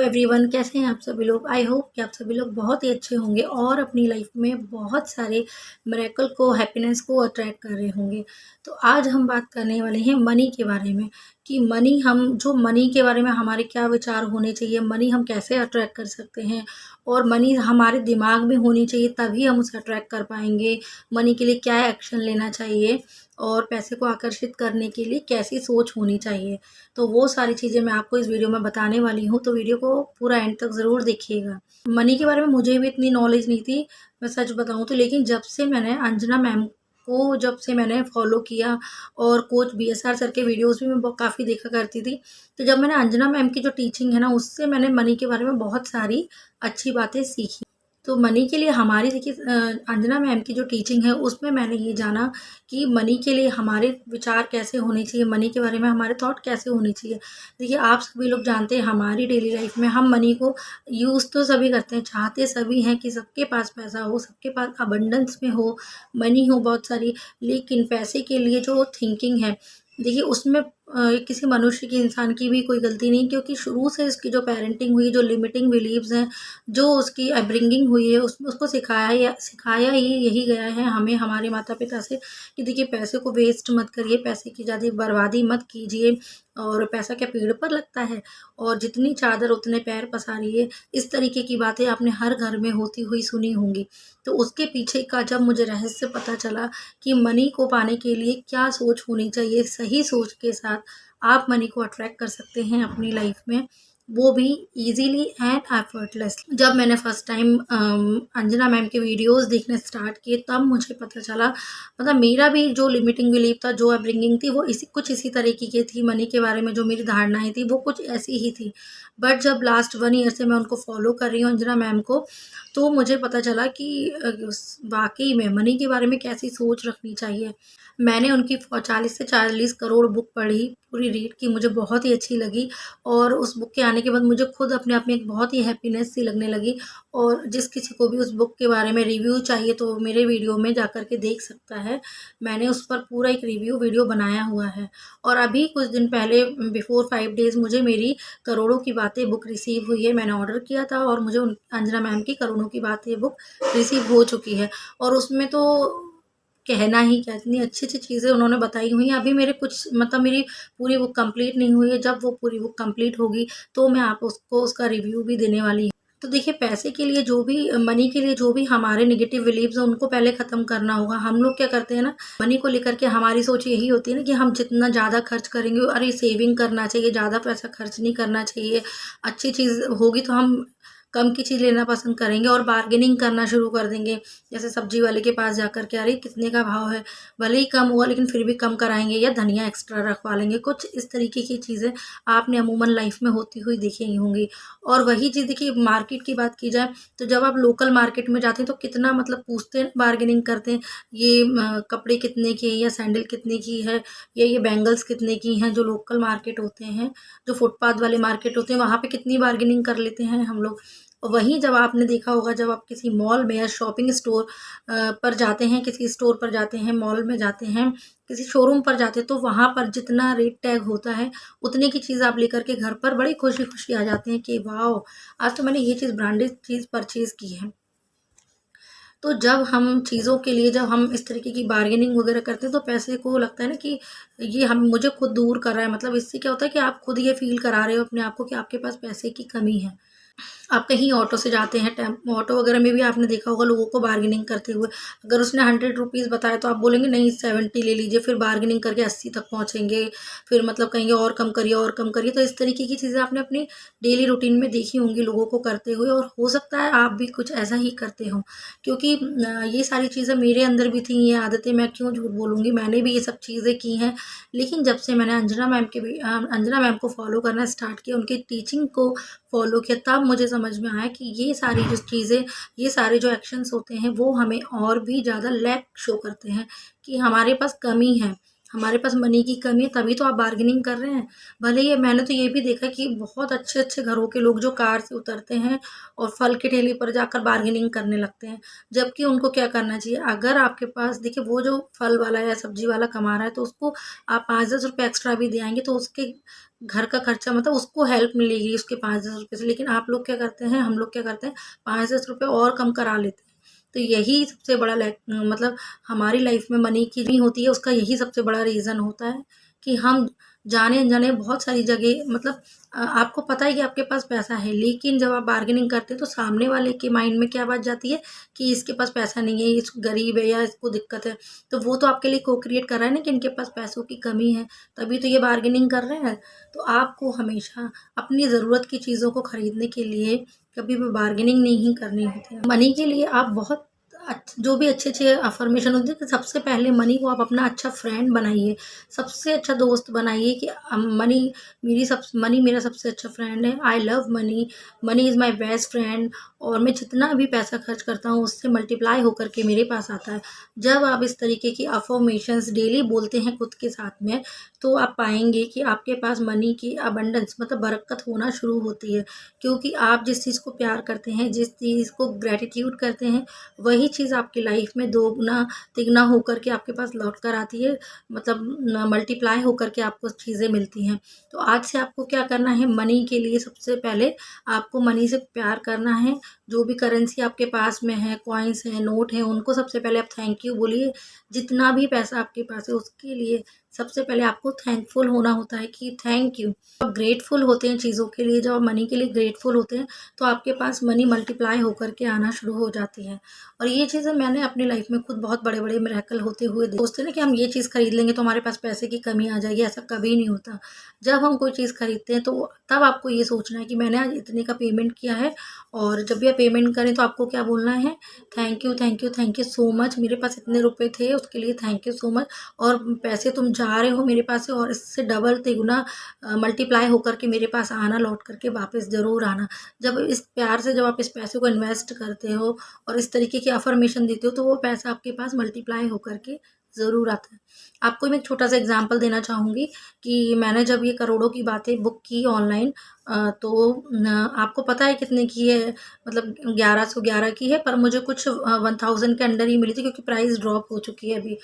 Everyone, कैसे हैं आप सभी लोग। आई होप कि आप सभी लोग बहुत ही अच्छे होंगे और अपनी लाइफ में बहुत सारे मिरेकल को, हैप्पीनेस को अट्रैक्ट कर रहे होंगे। तो आज हम बात करने वाले हैं मनी के बारे में कि मनी के बारे में हमारे क्या विचार होने चाहिए, मनी हम कैसे अट्रैक्ट कर सकते हैं और मनी हमारे दिमाग में होनी चाहिए तभी हम उसे अट्रैक्ट कर पाएंगे। मनी के लिए क्या एक्शन लेना चाहिए और पैसे को आकर्षित करने के लिए कैसी सोच होनी चाहिए। तो वो सारी चीज़ें मैं आपको इस वीडियो में बताने वाली हूँ, तो वीडियो को पूरा एंड तक ज़रूर देखिएगा। मनी के बारे में मुझे भी इतनी नॉलेज नहीं थी, मैं सच बताऊँ तो, लेकिन जब से मैंने फॉलो किया और कोच बीएसआर सर के वीडियोस भी मैं काफ़ी देखा करती थी। तो जब मैंने अंजना मैम की जो टीचिंग है ना, उससे मैंने मनी के बारे में बहुत सारी अच्छी बातें सीखी। तो मनी के लिए हमारी देखिए अंजना मैम की जो टीचिंग है उसमें मैंने ये जाना कि मनी के लिए हमारे विचार कैसे होने चाहिए, मनी के बारे में हमारे थॉट कैसे होने चाहिए। देखिए, आप सभी लोग जानते हैं हमारी डेली लाइफ में हम मनी को यूज़ तो सभी करते हैं, चाहते सभी हैं कि सबके पास पैसा हो, सबके पास अबंडेंस में हो, मनी हो बहुत सारी। लेकिन पैसे के लिए जो थिंकिंग है, देखिए उसमें किसी मनुष्य की, इंसान की भी कोई गलती नहीं, क्योंकि शुरू से इसकी जो पेरेंटिंग हुई, जो लिमिटिंग बिलीव्स हैं, जो उसकी अपब्रिंगिंग हुई है, उसमें उसको सिखाया ही यही गया है हमें हमारे माता पिता से कि देखिए पैसे को वेस्ट मत करिए, पैसे की ज़्यादा बर्बादी मत कीजिए, और पैसा क्या पेड़ पर लगता है, और जितनी चादर उतने पैर पसारिए। इस तरीके की बातें आपने हर घर में होती हुई सुनी होंगी। तो उसके पीछे का जब मुझे रहस्य पता चला कि मनी को पाने के लिए क्या सोच होनी चाहिए, सही सोच के साथ आप मनी को अट्रैक्ट कर सकते हैं अपनी लाइफ में, वो भी इजीली एंड एफर्टलेसली। जब मैंने फर्स्ट टाइम अंजना मैम के वीडियोस देखने स्टार्ट किए, तब मुझे पता चला, मतलब मेरा भी जो लिमिटिंग बिलीफ था, जो अपब्रिंगिंग थी, वो कुछ इसी तरीके की थी। मनी के बारे में जो मेरी धारणाएं थी वो कुछ ऐसी ही थी। बट जब लास्ट 1 ईयर से मैं उनको फॉलो कर रही हूँ, अंजना मैम को, तो मुझे पता चला कि वाकई में मनी के बारे में कैसी सोच रखनी चाहिए। मैंने उनकी 40 से 40 करोड़ बुक पढ़ी, पूरी रीड की, मुझे बहुत ही अच्छी लगी। और उस बुक के आने के बाद मुझे खुद अपने आप में एक बहुत ही हैप्पीनेस सी लगने लगी। और जिस किसी को भी उस बुक के बारे में रिव्यू चाहिए तो मेरे वीडियो में जाकर के देख सकता है। मैंने उस पर पूरा एक रिव्यू वीडियो बनाया हुआ है। और अभी कुछ दिन पहले, बिफोर 5 डेज़, मुझे मेरी करोड़ों की बातें बुक रिसीव हुई है। मैंने ऑर्डर किया था और मुझे अंजना मैम की करोड़ों की बातें बुक रिसीव हो चुकी है। और उसमें तो कहना ही क्या, इतनी अच्छी-अच्छी चीज़ें उन्होंने बताई हुई हैं। अभी मेरे कुछ, मतलब मेरी पूरी बुक कंप्लीट नहीं हुई है। जब वो पूरी बुक कंप्लीट होगी तो मैं आप उसको उसका रिव्यू भी देने वाली हूँ। तो देखिए, पैसे के लिए जो भी, मनी के लिए जो भी हमारे नेगेटिव बिलीव्स हैं, उनको पहले ख़त्म करना होगा। हम लोग क्या करते हैं ना, मनी को लेकर के हमारी सोच यही होती है ना कि हम जितना ज़्यादा खर्च करेंगे, अरे सेविंग करना चाहिए, ज़्यादा पैसा खर्च नहीं करना चाहिए। अच्छी चीज़ होगी तो हम कम की चीज़ लेना पसंद करेंगे और बार्गेनिंग करना शुरू कर देंगे। जैसे सब्जी वाले के पास जाकर के, अरे कितने का भाव है, भले ही कम हुआ लेकिन फिर भी कम कराएंगे, या धनिया एक्स्ट्रा रखवा लेंगे। कुछ इस तरीके की चीज़ें आपने अमूमन लाइफ में होती हुई देखी ही होंगी। और वही चीज़ देखिए, मार्केट की बात की जाए तो जब आप लोकल मार्केट में जाते हैं तो कितना, मतलब पूछते हैं, बार्गेनिंग करते हैं, ये कपड़े कितने के हैं, या सैंडल कितने की है, या ये बैंगल्स कितने की हैं। जो लोकल मार्केट होते हैं, जो फुटपाथ वाले मार्केट होते हैं, वहाँ पे कितनी बार्गेनिंग कर लेते हैं हम लोग। वहीं जब आपने देखा होगा, जब आप किसी मॉल में या शॉपिंग स्टोर पर जाते हैं, किसी स्टोर पर जाते हैं, मॉल में जाते हैं, किसी शोरूम पर जाते हैं, तो वहाँ पर जितना रेट टैग होता है, उतने की चीज़ आप लेकर के घर पर बड़ी खुशी खुशी आ जाते हैं कि वाह, आज तो मैंने ये चीज़, ब्रांडेड चीज़ परचेज़ की है। तो जब हम चीज़ों के लिए, जब हम इस तरीके की बार्गेनिंग वगैरह करते हैं, तो पैसे को लगता है ना कि ये हम मुझे खुद दूर कर रहा है। मतलब इससे क्या होता है कि आप खुद ये फील करा रहे हो अपने आप को कि आपके पास पैसे की कमी है। आप कहीं ऑटो से जाते हैं, ऑटो वगैरह में भी आपने देखा होगा लोगों को बार्गेनिंग करते हुए। अगर उसने 100 रुपीज़ बताया तो आप बोलेंगे नहीं 70 ले लीजिए, फिर बार्गेनिंग करके 80 तक पहुंचेंगे, फिर मतलब कहेंगे और कम करिए, और कम करिए। तो इस तरीके की चीज़ें आपने अपनी डेली रूटीन में देखी होंगी लोगों को करते हुए, और हो सकता है आप भी कुछ ऐसा ही करते हो, क्योंकि ये सारी चीज़ें मेरे अंदर भी थी, ये आदतें, मैं क्यों झूठ बोलूँगी, मैंने भी ये सब चीज़ें की हैं। लेकिन जब से मैंने अंजना मैम को फॉलो करना स्टार्ट किया, उनकी टीचिंग को फॉलो किया, तब मुझे समझ में आया कि ये सारी जो चीज़ें, ये सारे जो एक्शंस होते हैं, वो हमें और भी ज़्यादा लैक शो करते हैं कि हमारे पास कमी है। हमारे पास मनी की कमी है तभी तो आप बार्गेनिंग कर रहे हैं। भले ही मैंने तो ये भी देखा कि बहुत अच्छे-अच्छे घरों के लोग जो कार से उतरते हैं और फल के ठेले पर जाकर बार्गेनिंग करने लगते हैं। जबकि उनको क्या करना चाहिए, अगर आपके पास देखिए वो जो फल वाला या सब्ज़ी वाला कमा रहा है तो उसको आप 5-10 रुपए एक्स्ट्रा भी दे आएँगे तो उसके घर का खर्चा मतलब उसको हेल्प मिलेगी उसके 5-10 रुपए से। लेकिन आप लोग क्या करते हैं, हम लोग क्या करते हैं, 5-10 रुपए और कम करा लेते हैं। तो यही सबसे बड़ा मतलब हमारी लाइफ में मनी की नहीं होती है, उसका यही सबसे बड़ा रीज़न होता है कि हम जाने-अनजाने बहुत सारी जगह मतलब आपको पता है कि आपके पास पैसा है, लेकिन जब आप बार्गेनिंग करते हैं तो सामने वाले के माइंड में क्या बात जाती है कि इसके पास पैसा नहीं है, ये गरीब है या इसको दिक्कत है। तो वो तो आपके लिए को-क्रिएट कर रहा है ना कि इनके पास पैसों की कमी है, तभी तो ये बार्गेनिंग कर रहे हैं। तो आपको हमेशा अपनी ज़रूरत की चीज़ों को खरीदने के लिए कभी भी बार्गेनिंग नहीं करनी होती है। मनी के लिए आप बहुत जो भी अच्छे-अच्छे अफ़र्मेशन होते हैं कि सबसे पहले मनी को आप अपना अच्छा फ्रेंड बनाइए, सबसे अच्छा दोस्त बनाइए कि मनी मेरा सबसे अच्छा फ्रेंड है। I love money, money is my best friend और मैं जितना भी पैसा खर्च करता हूँ उससे मल्टीप्लाई होकर के मेरे पास आता है। जब आप इस तरीके की अफ़र्मेशंस डेली बोलते हैं खुद के साथ में, तो आप पाएँगे कि आपके पास मनी की अबंडेंस मतलब बरकत होना शुरू होती है। क्योंकि आप जिस चीज़ को प्यार करते हैं, जिस चीज़ को ग्रैटिट्यूड करते हैं, वही चीज़ आपकी लाइफ में दोगुना तिगना होकर के आपके पास लौट कर आती है, मतलब मल्टीप्लाई होकर के आपको चीज़ें मिलती हैं। तो आज से आपको क्या करना है, मनी के लिए सबसे पहले आपको मनी से प्यार करना है। जो भी करेंसी आपके पास में है, कॉइन्स हैं, नोट हैं, उनको सबसे पहले आप थैंक यू बोलिए। जितना भी पैसा आपके पास है उसके लिए सबसे पहले आपको थैंकफुल होना होता है कि थैंक यू। आप ग्रेटफुल होते हैं चीज़ों के लिए, जब आप मनी के लिए ग्रेटफुल होते हैं तो आपके पास मनी मल्टीप्लाई होकर के आना शुरू हो जाती है। और ये चीज़ें मैंने अपनी लाइफ में खुद बहुत बड़े-बड़े मिरेकल होते हुए सोचते हैं ना कि हम ये चीज़ खरीद लेंगे तो हमारे पास पैसे की कमी आ जाएगी, ऐसा कभी नहीं होता। जब हम कोई चीज़ खरीदते हैं तो तब आपको ये सोचना है कि मैंने आज इतने का पेमेंट किया है और जब भी आप पेमेंट करें तो आपको क्या बोलना है, thank you, thank you, thank you so much, मेरे पास इतने रुपए थे उसके लिए थैंक यू सो मच और पैसे तुम जा रहे हो मेरे पास से और इससे डबल तिगुना मल्टीप्लाई होकर के मेरे पास आना, लौट करके वापस ज़रूर आना। जब इस प्यार से जब आप इस पैसे को इन्वेस्ट करते हो और इस तरीके की अफ़र्मेशन देते हो तो वो पैसा आपके पास मल्टीप्लाई होकर के ज़रूर आता है। आपको मैं एक छोटा-सा एग्ज़ाम्पल देना चाहूँगी कि मैंने जब ये करोड़ों की बातें बुक की ऑनलाइन तो न आपको पता है कितने की है, मतलब 1111 की है, पर मुझे कुछ 1000 के अंडर ही मिली थी क्योंकि प्राइस ड्रॉप हो चुकी है अभी।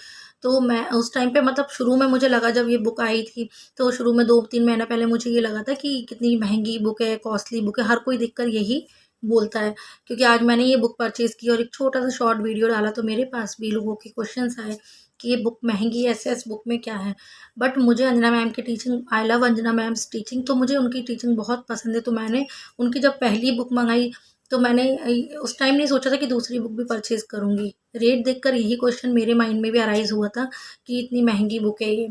तो मैं उस टाइम पे मतलब शुरू में मुझे लगा जब ये बुक आई थी, तो शुरू में 2-3 महीना पहले मुझे ये लगा था कि कितनी महँगी बुक है, कॉस्टली बुक है, हर कोई देखकर यही बोलता है। क्योंकि आज मैंने ये बुक परचेज़ की और एक छोटा-सा शॉर्ट वीडियो डाला तो मेरे पास भी लोगों के क्वेश्चन्स आए कि ये बुक महँगी है, ऐसे इस बुक में क्या है? बट मुझे अंजना मैम की teaching, I love Anjana ma'am's teaching, तो मुझे उनकी टीचिंग बहुत पसंद है। तो मैंने उनकी जब पहली बुक मँगाई तो मैंने उस टाइम नहीं सोचा था कि दूसरी बुक भी परचेज़ करूँगी। रेट देखकर यही क्वेश्चन मेरे माइंड में भी अराइज़ हुआ था कि इतनी महँगी बुक है ये।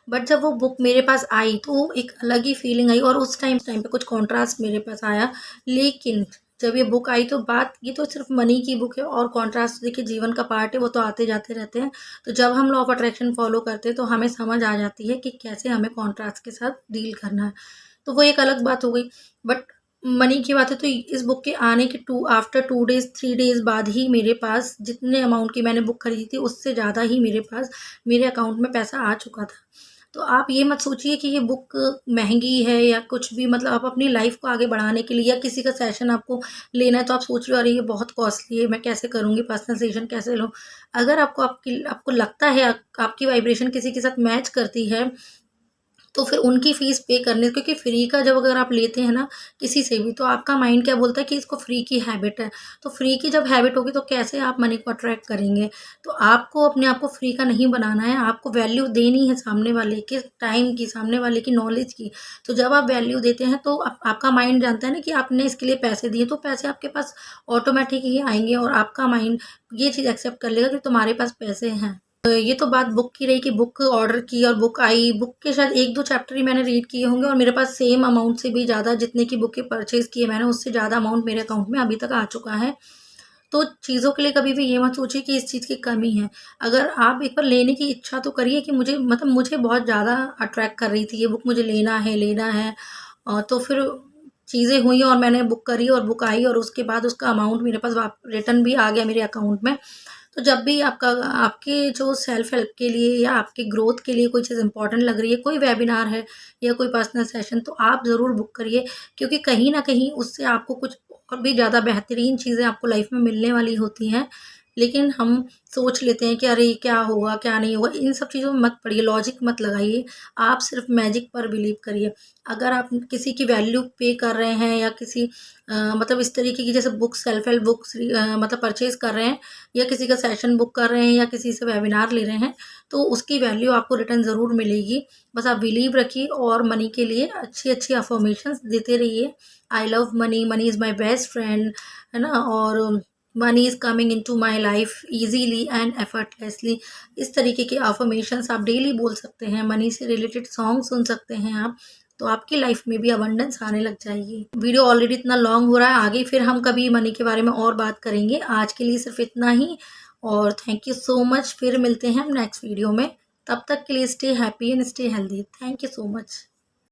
बट जब वो बुक मेरे पास आई तो एक अलग ही फीलिंग आई और उस टाइम पे कुछ कॉन्ट्रास्ट मेरे पास आया। लेकिन जब ये बुक आई तो बात ये तो सिर्फ मनी की बुक है और कॉन्ट्रास्ट देखिए जीवन का पार्ट है, वो तो आते जाते रहते हैं। तो जब हम लॉ ऑफ अट्रैक्शन फॉलो करते हैं तो हमें समझ आ जाती है कि कैसे हमें कॉन्ट्रास्ट के साथ डील करना है। तो वो एक अलग बात हो गई। बट मनी की बात है तो इस बुक के आने के 2 डेज़ 3 डेज़ बाद ही मेरे पास जितने अमाउंट की मैंने बुक खरीदी थी उससे ज़्यादा ही मेरे पास मेरे अकाउंट में पैसा आ चुका था। तो आप ये मत सोचिए कि ये बुक महँगी है या कुछ भी, मतलब आप अपनी लाइफ़ को आगे बढ़ाने के लिए या किसी का सेशन आपको लेना है तो आप सोच रहे हो अरे ये बहुत कॉस्टली है, मैं कैसे करूँगी, पर्सनल सेशन कैसे लूँ? अगर आपको लगता है आपकी वाइब्रेशन किसी के साथ मैच करती है तो फिर उनकी फ़ीस पे करने, क्योंकि फ्री का जब अगर आप लेते हैं ना किसी से भी तो आपका माइंड क्या बोलता है कि इसको फ्री की हैबिट है। तो फ्री की जब हैबिट होगी तो कैसे आप मनी को अट्रैक्ट करेंगे? तो आपको अपने आप को फ्री का नहीं बनाना है, आपको वैल्यू देनी है सामने वाले के टाइम की, सामने वाले की नॉलेज की। तो जब आप वैल्यू देते हैं तो आपका माइंड जानता है ना कि आपने इसके लिए पैसे दिए, तो पैसे आपके पास ऑटोमैटिक ही आएँगे और आपका माइंड ये चीज़ एक्सेप्ट कर लेगा कि तुम्हारे पास पैसे हैं। ये तो बात बुक की रही कि बुक ऑर्डर की और बुक आई। बुक के शायद 1-2 चैप्टर ही मैंने रीड किए होंगे और मेरे पास सेम अमाउंट से भी ज़्यादा जितने की बुकें परचेज़ की है मैंने, उससे ज़्यादा अमाउंट मेरे अकाउंट में अभी तक आ चुका है। तो चीज़ों के लिए कभी भी ये मत सोचिए कि इस चीज़ की कमी है। अगर आप एक बार लेने की इच्छा तो करिए कि मुझे बहुत ज़्यादा अट्रैक्ट कर रही थी ये बुक, मुझे लेना है। तो फिर चीज़ें हुई और मैंने बुक करी और बुक आई और उसके बाद उसका अमाउंट मेरे पास रिटर्न भी आ गया मेरे अकाउंट में। तो जब भी आपका आपके जो सेल्फ हेल्प के लिए या आपके ग्रोथ के लिए कोई चीज़ इंपॉर्टेंट लग रही है, कोई वेबिनार है या कोई पर्सनल सेशन, तो आप ज़रूर बुक करिए, क्योंकि कहीं न कहीं उससे आपको कुछ और भी ज़्यादा बेहतरीन चीज़ें आपको लाइफ में मिलने वाली होती हैं। लेकिन हम सोच लेते हैं कि अरे क्या होगा, क्या नहीं होगा, इन सब चीज़ों में मत पड़िए, लॉजिक मत लगाइए, आप सिर्फ मैजिक पर बिलीव करिए। अगर आप किसी की वैल्यू पे कर रहे हैं या किसी मतलब इस तरीके की जैसे बुक्स, सेल्फ हेल्प बुक्स मतलब परचेज़ कर रहे हैं या किसी का सेशन बुक कर रहे हैं या किसी से वेबिनार ले रहे हैं, तो उसकी वैल्यू आपको रिटर्न ज़रूर मिलेगी। बस आप बिलीव रखिए और मनी के लिए अच्छी-अच्छी अफ़र्मेशंस देते रहिए। I love money, money is my best friend, है ना? और money is coming into my life easily and effortlessly. इस तरीके के अफ़र्मेशंस आप डेली बोल सकते हैं, मनी से रिलेटेड सॉन्ग सुन सकते हैं आप, तो आपकी लाइफ में भी अबंडेंस आने लग जाएगी। वीडियो ऑलरेडी इतना लॉन्ग हो रहा है, आगे फिर हम कभी मनी के बारे में और बात करेंगे। आज के लिए सिर्फ इतना ही, और थैंक यू सो मच। फिर मिलते हैं हम नेक्स्ट वीडियो में। तब तक के लिए stay happy and stay healthy. Thank you so much.